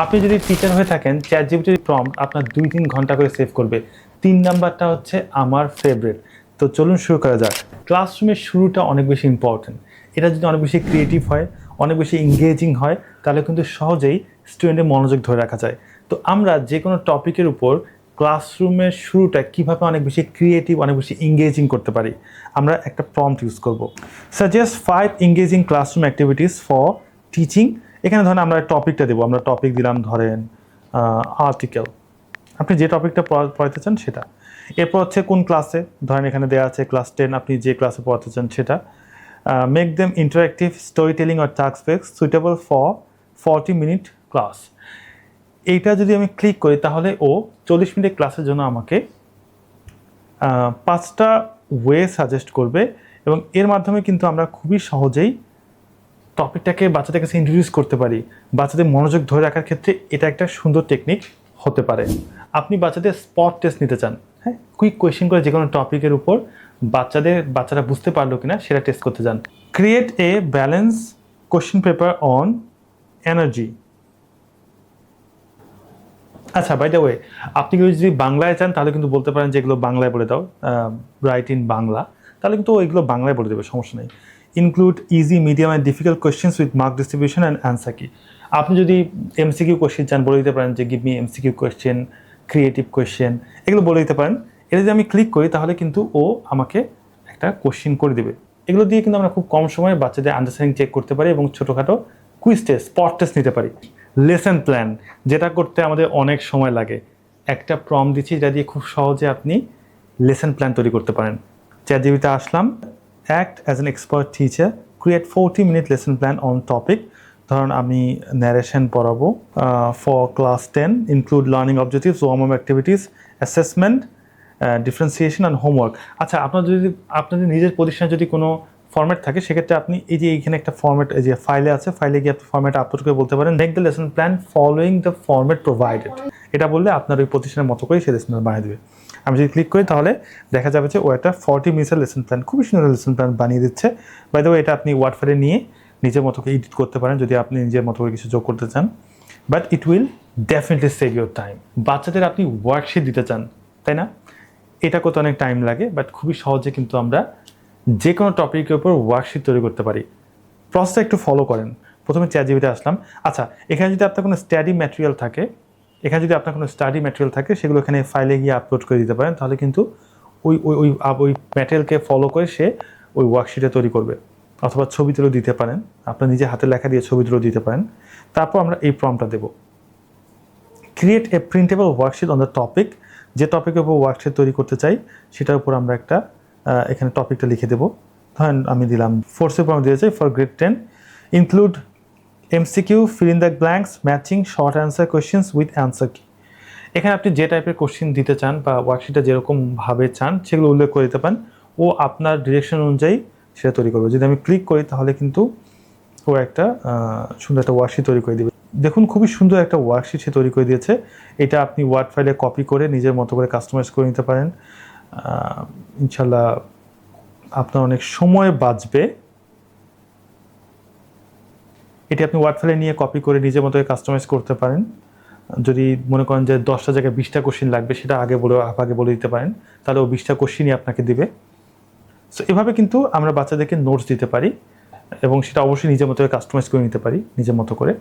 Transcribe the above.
আপনি যদি টিচার হয়ে থাকেন, চ্যাটজিপিটির প্রম্পট আপনার 2-3 ঘন্টা করে সেভ করবে। 3 নাম্বারটা হচ্ছে আমার ফেভারিট। তো চলুন শুরু করা যাক। ক্লাসরুমের শুরুটা অনেক বেশি ইম্পর্টেন্ট। এটা যদি অনেক বেশি ক্রিয়েটিভ হয়, অনেক বেশি এঙ্গেজিং হয়, তাহলে কিন্তু সহজেই স্টুডেন্টের মনোযোগ ধরে রাখা যায়। তো আমরা যে কোনো টপিকের উপর ক্লাসরুমের শুরুটা কীভাবে অনেক বেশি ক্রিয়েটিভ, অনেক বেশি এঙ্গেজিং করতে পারি, আমরা একটা প্রম্পট ইউজ করব। Suggest 5 engaging classroom activities for teaching. এখানে ধরেন আমরা টপিকটা দেবো, আমরা টপিক দিলাম ধরেন আর্টিকেল। আপনি যে টপিকটা পড়াতে চান সেটা। এরপর হচ্ছে কোন ক্লাসে, ধরেন এখানে দেওয়া আছে ক্লাস 10, আপনি যে ক্লাসে পড়াতে চান সেটা। Make them interactive story telling or task based suitable for 40 minute class. এইটা যদি আমি ক্লিক করি তাহলে ও 40 মিনিট ক্লাসের জন্য আমাকে 5টা ওয়ে সাজেস্ট করবে, এবং এর মাধ্যমে কিন্তু আমরা খুবই সহজেই টপিকটাকে বাচ্চাদের কাছে ইন্ট্রোডিউস করতে পারি। বাচ্চাদের মনোযোগ ধরে রাখার ক্ষেত্রে এটা একটা সুন্দর টেকনিক হতে পারে। আপনি বাচ্চাদের স্পট টেস্ট নিতে চান, হ্যাঁ, কুইক কোয়েশ্চেন করে যে কোনো টপিকের উপর বাচ্চারা বুঝতে পারলো কিনা সেটা টেস্ট করতে চান। Create a balance question paper on energy. আচ্ছা, বাই দ্য ওয়ে, আপনি যদি বাংলায় চান তাহলে কিন্তু বলতে পারেন যে এগুলো বাংলায় বলে দাও, রাইট ইন বাংলা, তাহলে কিন্তু এগুলো বাংলায় বলে দেবে, সমস্যা নেই। Include easy, medium and difficult questions with mark distribution and answer কি। আপনি যদি এমসিকিউ কোয়েশ্চেন চান বলে দিতে পারেন যে give me MCQ question, creative question, এগুলো বলে দিতে পারেন। এটা যদি আমি ক্লিক করি তাহলে কিন্তু ও আমাকে একটা কোয়েশ্চেন করে দেবে। এগুলো দিয়ে কিন্তু আমরা খুব কম সময়ে বাচ্চাদের আন্ডারস্ট্যান্ডিং চেক করতে পারি এবং ছোটোখাটো কুইজ টেস্ট, স্পট টেস্ট নিতে পারি। লেসন প্ল্যান, যেটা করতে আমাদের অনেক সময় লাগে। একটা প্রম্পট দিচ্ছি, যেটা দিয়ে খুব সহজে আপনি লেসন প্ল্যান তৈরি করতে পারেন। চ্যাটজিপিটিতে আসলাম, act as an expert teacher, create 40 minute lesson plan on topic. ধরুন আমি ন্যারেশন পড়াবো for class 10, include learning objectives, warm up activities, assessment, differentiation and homework. আচ্ছা, আপনাদের নিজের প্রতিষ্ঠানে যদি কোনো ফরম্যাট থাকে, সেক্ষেত্রে আপনি এই যে এইখানে একটা ফরম্যাট, এই যে ফাইলে আছে, ফাইলে গিয়ে আপনি ফরম্যাট আপলোড করে বলতে পারেন make the lesson plan following the format provided. এটা বললে আপনার ওই প্রতিষ্ঠানের মতো করে সে লেসন প্ল্যান বানিয়ে দেবে। আমি যদি ক্লিক করি তাহলে দেখা যাবে যে ও একটা 40 মিনিটের লেসন প্ল্যান, খুবই সুন্দর লেসন প্ল্যান বানিয়ে দিচ্ছে। বাই দ্য ওয়ে, এটা আপনি ওয়ার্ড ফাইলে নিয়ে নিজের মতো করে এডিট করতে পারেন যদি আপনি নিজের মতো করে কিছু যোগ করতে চান, but it will definitely save your time. বাচ্চাদের আপনি ওয়ার্কশিট দিতে চান, তাই না? এটা করতে অনেক টাইম লাগে, বাট খুবই সহজে কিন্তু আমরা যে কোনো টপিকের উপর ওয়ার্কশিট তৈরি করতে পারি। প্রসেসটা একটু ফলো করেন। প্রথমে চ্যাটজিপিটিতে আসলাম। আচ্ছা, এখানে যদি আপনার কোনো স্টাডি ম্যাটেরিয়াল থাকে, সেগুলো এখানে ফাইলে গিয়ে আপলোড করে দিতে পারেন, তাহলে কিন্তু ওই ম্যাটেরিয়ালকে ফলো করে সে ওই ওয়ার্কশিটে তৈরি করবে। অথবা ছবি তুলেও দিতে পারেন, আপনার নিজে হাতে লেখা দিয়ে ছবি তুলেও দিতে পারেন। তারপর আমরা এই প্রম্পটটা দেব, create a printable worksheet on the topic. যে টপিকের উপর ওয়ার্কশিট তৈরি করতে চাই সেটার উপর আমরা একটা এখানে টপিকটা লিখে দেবো। ধরেন আমি দিলাম ফোর্সের উপর আমি দিতে চাই for grade 10, include MCQ, fill in the blanks, matching short answer questions with answer কি। এখানে আপনি যে টাইপের কোশ্চেন দিতে চান বা ওয়ার্কশিটটা যেরকমভাবে চান সেগুলো উল্লেখ করে দিতে পারেন, ও আপনার ডিরেকশন অনুযায়ী সেটা তৈরি করবে। যদি আমি ক্লিক করি তাহলে কিন্তু ও একটা সুন্দর একটা ওয়ার্কশিট তৈরি করে দেবে। দেখুন, খুবই সুন্দর একটা ওয়ার্কশিট সে তৈরি করে দিয়েছে। এটা আপনি ওয়ার্ড ফাইলে কপি করে নিজের মতো করে কাস্টমাইজ করে নিতে পারেন। ইনশাল্লাহ আপনার অনেক সময় বাঁচবে। এটি আপনি ওয়ার্ড ফাইলে নিয়ে কপি করে নিজের মতো কাস্টমাইজ করতে পারেন। যদি মনে করেন যে 10টা জায়গায় 20টা কোশ্চেন লাগবে, সেটা আগে বলে দিতে পারেন, তাহলে ও 20টা কোশ্চেনই আপনাকে দিবে। সো এভাবে কিন্তু আমরা বাচ্চাদেরকে নোটস দিতে পারি, এবং সেটা অবশ্যই নিজের মতো করে কাস্টমাইজ করে নিতে পারি নিজের মতো করে।